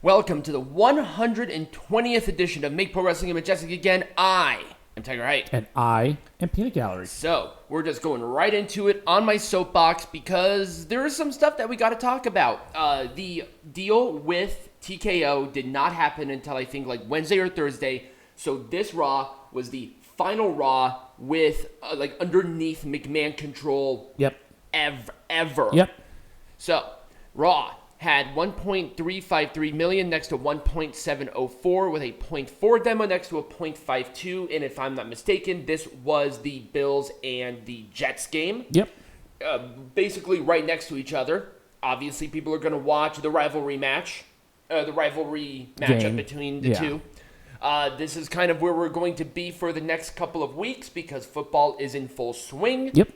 Welcome to the 120th edition of Make Pro Wrestling Majestic Again. I am Tigerhite. And I am Peanut Gallery. So, we're just going right into it on my soapbox because there is some stuff that we got to talk about. The deal with TKO did not happen until I think like Wednesday or Thursday. So this Raw was the final Raw with like underneath McMahon control. Yep. Ever. Yep. So, Raw had 1.353 million next to 1.704 with a 0.4 demo next to a 0.52. And if I'm not mistaken, this was the Bills and the Jets game. Yep. Basically right next to each other. Obviously, people are going to watch the rivalry match, matchup between the two. This is kind of where we're going to be for the next couple of weeks because football is in full swing. Yep.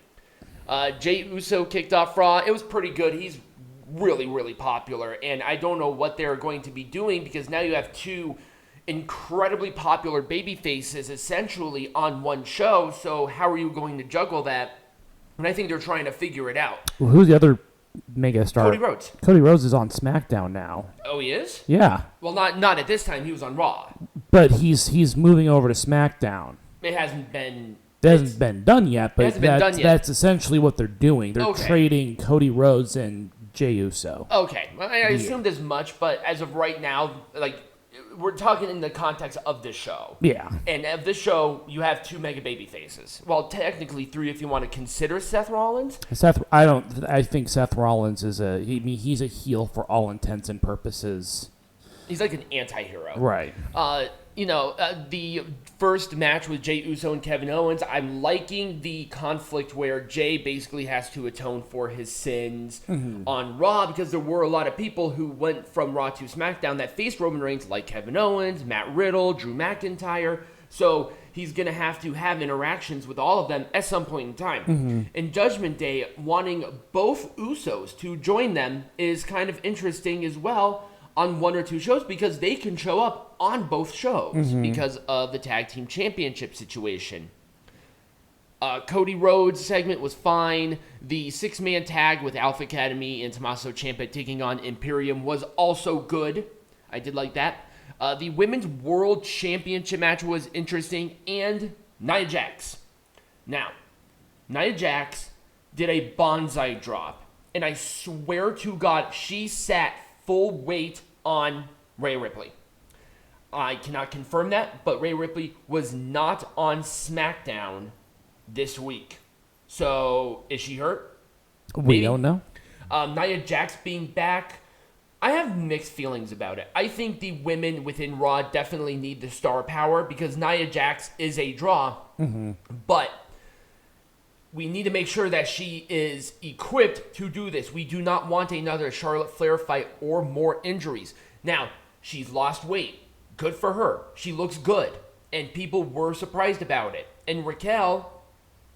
Jey Uso kicked off Raw. It was pretty good. He's really, really popular, and I don't know what they're going to be doing because now you have two incredibly popular baby faces essentially on one show, so how are you going to juggle that? And I think they're trying to figure it out. Well, who's the other mega star? Cody Rhodes. Cody Rhodes is on SmackDown now. Oh, he is? Yeah. Well, not at this time. He was on Raw. But he's moving over to SmackDown. It hasn't been... It hasn't been done yet, but that's essentially what they're doing. They're trading Cody Rhodes and Jey Uso. Okay. Well, I assumed as much, but as of right now, like, we're talking in the context of this show. Yeah. And of this show, you have two mega baby faces. Well, technically three if you want to consider Seth Rollins. I think Seth Rollins is he's a heel for all intents and purposes. He's like an anti-hero. Right. The first match with Jey Uso and Kevin Owens, I'm liking the conflict where Jey basically has to atone for his sins on Raw because there were a lot of people who went from Raw to SmackDown that faced Roman Reigns, like Kevin Owens, Matt Riddle, Drew McIntyre. So he's going to have interactions with all of them at some point in time. And Judgment Day, wanting both Usos to join them is kind of interesting as well on one or two shows because they can show up on both shows because of the tag team championship situation. Cody Rhodes' segment was fine. The six-man tag with Alpha Academy and Tommaso Ciampa taking on Imperium was also good. I did like that. The Women's World Championship match was interesting, and Nia Jax. Now, Nia Jax did a bonsai drop, and I swear to God, she sat full weight on Rhea Ripley. I cannot confirm that, but Rhea Ripley was not on SmackDown this week. So, is she hurt? We don't know. Nia Jax being back, I have mixed feelings about it. I think the women within Raw definitely need the star power because Nia Jax is a draw, but we need to make sure that she is equipped to do this. We do not want another Charlotte Flair fight or more injuries. Now, she's lost weight. Good for her. She looks good. And people were surprised about it. And Raquel,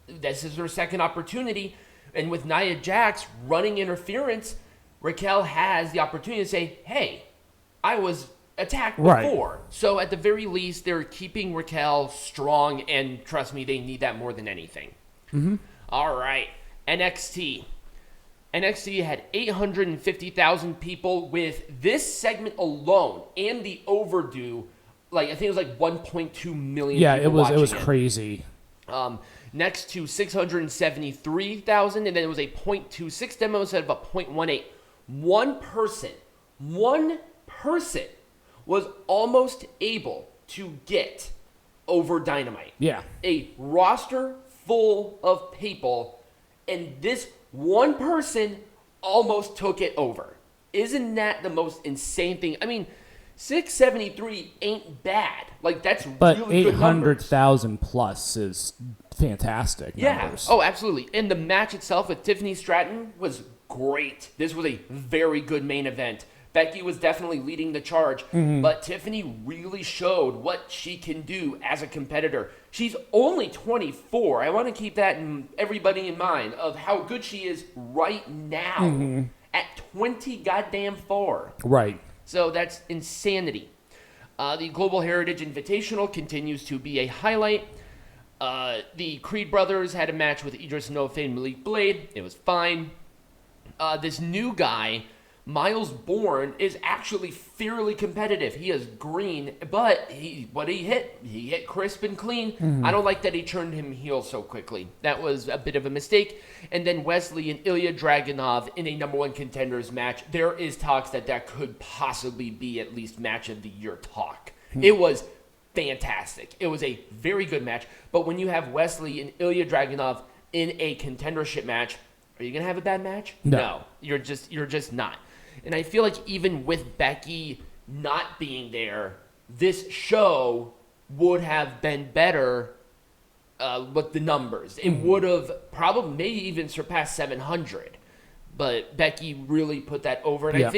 this is her second opportunity. And with Nia Jax running interference, Raquel has the opportunity to say, hey, I was attacked before. Right. So at the very least, they're keeping Raquel strong. And trust me, they need that more than anything. All right, NXT. NXT had 850,000 people with this segment alone and the overdue. Like I think it was like 1.2 million. Yeah, people it was crazy. Next to 673,000, and then it was a 0.26 demo instead of a 0.18. One person was almost able to get over Dynamite. Yeah, a roster full of people, and this one person almost took it over. Isn't that the most insane thing? I mean, 673 ain't bad. Like, that's really good numbers. But 800,000 plus is fantastic numbers. Oh, absolutely. And the match itself with Tiffany Stratton was great. This was a very good main event. Becky was definitely leading the charge, but Tiffany really showed what she can do as a competitor. She's only 24. I want to keep that everybody in mind of how good she is right now at 20 goddamn 4. Right. So that's insanity. The Global Heritage Invitational continues to be a highlight. The Creed brothers had a match with Idris Nofe and Malik Blade. It was fine. This new guy Miles Bourne is actually fairly competitive. He is green, but he hit crisp and clean. Mm-hmm. I don't like that he turned him heel so quickly. That was a bit of a mistake. And then Wesley and Ilya Dragunov in a number one contenders match. There is talks that could possibly be at least match of the year talk. Mm-hmm. It was fantastic. It was a very good match. But when you have Wesley and Ilya Dragunov in a contendership match, are you going to have a bad match? No. You're just not. And I feel like even with Becky not being there, this show would have been better with the numbers. It would have probably maybe even surpassed 700. But Becky really put that over. And I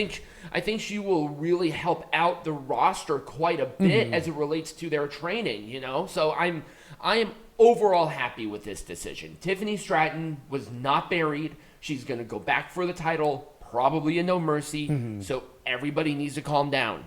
think she will really help out the roster quite a bit as it relates to their training, you know? So I am overall happy with this decision. Tiffany Stratton was not buried. She's going to go back for the title. Probably a No Mercy, so everybody needs to calm down.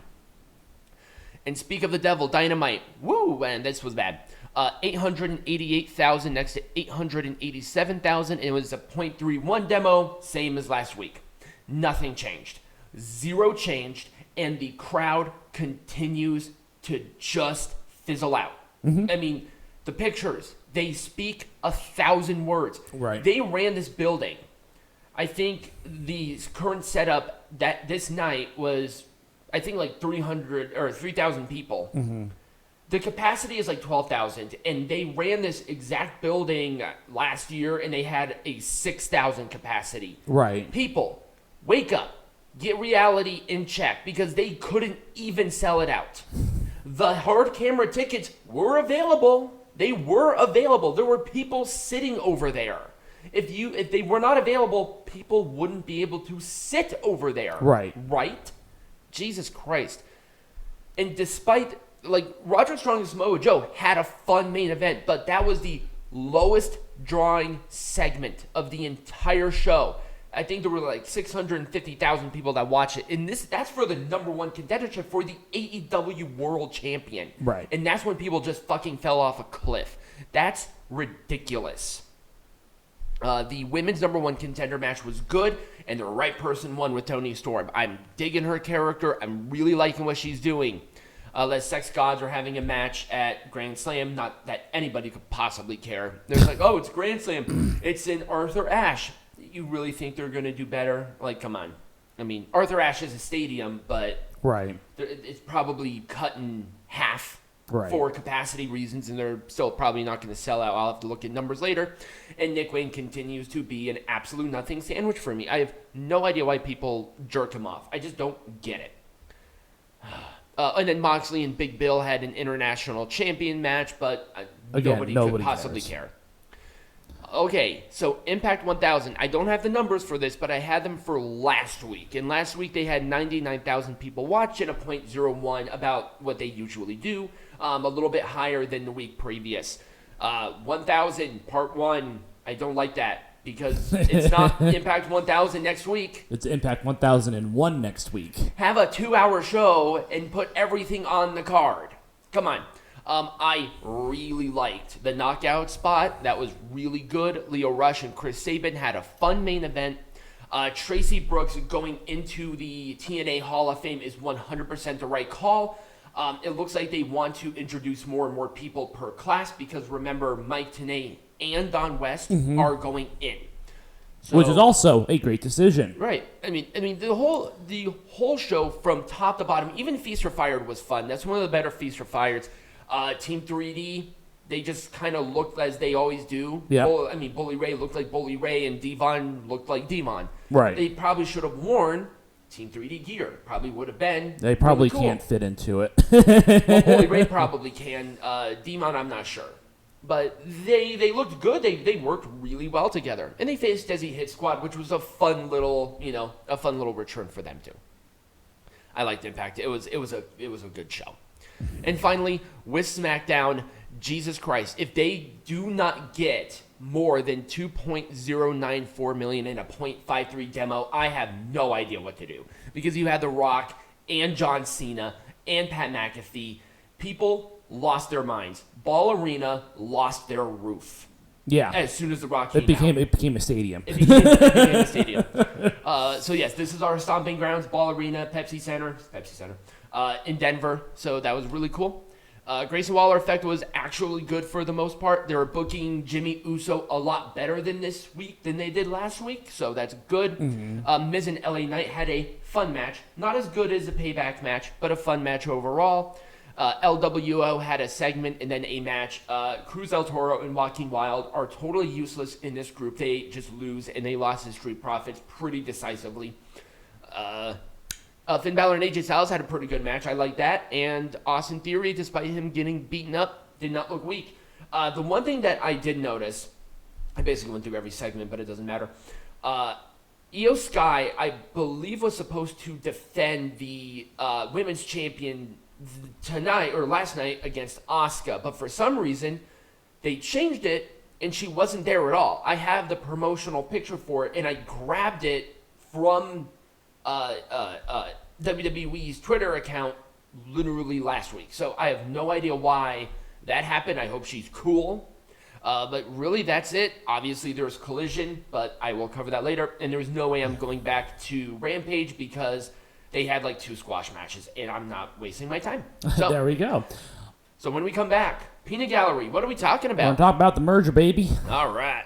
And speak of the devil, Dynamite. Woo, and this was bad. 888,000 next to 887,000. It was a .31 demo, same as last week. Nothing changed. Zero changed, and the crowd continues to just fizzle out. Mm-hmm. I mean, the pictures, they speak 1,000 words. Right. They ran this building. I think the current setup that this night was, I think, like 3,000 people. Mm-hmm. The capacity is like 12,000, and they ran this exact building last year, and they had a 6,000 capacity. Right. People, wake up, get reality in check, because they couldn't even sell it out. The hard camera tickets were available. They were available. There were people sitting over there. If they were not available, people wouldn't be able to sit over there. Right? Jesus Christ. And despite, like, Roderick Strong and Samoa Joe had a fun main event, but that was the lowest drawing segment of the entire show. I think there were like 650,000 people that watched it. And that's for the number one contendership for the AEW World Champion. Right. And that's when people just fucking fell off a cliff. That's ridiculous. The women's number one contender match was good, and the right person won with Toni Storm. I'm digging her character. I'm really liking what she's doing. Les Sex Gods are having a match at Grand Slam. Not that anybody could possibly care. They're like, oh, it's Grand Slam. It's in Arthur Ashe. You really think they're going to do better? Like, come on. I mean, Arthur Ashe is a stadium, but it's probably cut in half. For capacity reasons, and they're still probably not going to sell out. I'll have to look at numbers later. And Nick Wayne continues to be an absolute nothing sandwich for me. I have no idea why people jerk him off. I just don't get it. And then Moxley and Big Bill had an international champion match, but nobody could possibly care. Okay, so Impact 1000. I don't have the numbers for this, but I had them for last week. And last week they had 99,000 people watch and a .01 about what they usually do. A little bit higher than the week previous. 1,000, part 1. I don't like that because it's not Impact 1000 next week. It's Impact 1001 next week. Have a 2-hour show and put everything on the card. Come on. I really liked the knockout spot. That was really good. Lio Rush and Chris Sabin had a fun main event. Tracy Brooks going into the TNA Hall of Fame is 100% the right call. It looks like they want to introduce more and more people per class because remember, Mike Tenay and Don West are going in. So, which is also a great decision. Right. I mean the whole show from top to bottom, even Feast for Fired was fun. That's one of the better Feast for Fireds. Team 3D, they just kind of looked as they always do. Yeah. Bully Ray looked like Bully Ray and Devon looked like Devon. Right. They probably should have worn Team 3D gear. Probably would have been. They probably really cool. Can't fit into it. Well, Bully Ray probably can. Devon, I'm not sure. But they looked good. They worked really well together. And they faced Desi Hit Squad, which was a fun little return for them too. I liked Impact. It was a good show. And finally, with SmackDown, Jesus Christ, if they do not get more than 2.094 million in a .53 demo, I have no idea what to do. Because you had The Rock and John Cena and Pat McAfee. People lost their minds. Ball Arena lost their roof. Yeah. As soon as the Raw came out. It became a stadium. It became a stadium. So yes, this is our stomping grounds, Ball Arena, Pepsi Center, in Denver. So that was really cool. Grayson Waller effect was actually good for the most part. They were booking Jimmy Uso a lot better this week than they did last week, so that's good. Miz and LA Knight had a fun match. Not as good as the Payback match, but a fun match overall. LWO had a segment and then a match. Cruz El Toro and Joaquin Wilde are totally useless in this group. They just lose, and they lost to Street Profits pretty decisively. Finn Balor and AJ Styles had a pretty good match. I like that. And Austin Theory, despite him getting beaten up, did not look weak. The one thing that I did notice, I basically went through every segment, but it doesn't matter. Io Sky, I believe, was supposed to defend the women's champion tonight or last night against Asuka, but for some reason they changed it and she wasn't there at all. I have the promotional picture for it, and I grabbed it from WWE's Twitter account literally last week. So I have no idea why that happened. I hope she's cool. But really, that's it. Obviously, there's Collision, but I will cover that later. And there's no way I'm going back to Rampage because they had like 2 squash matches, and I'm not wasting my time. So there we go. So when we come back, Peanut Gallery, what are we talking about? We're talking about the merger, baby. All right.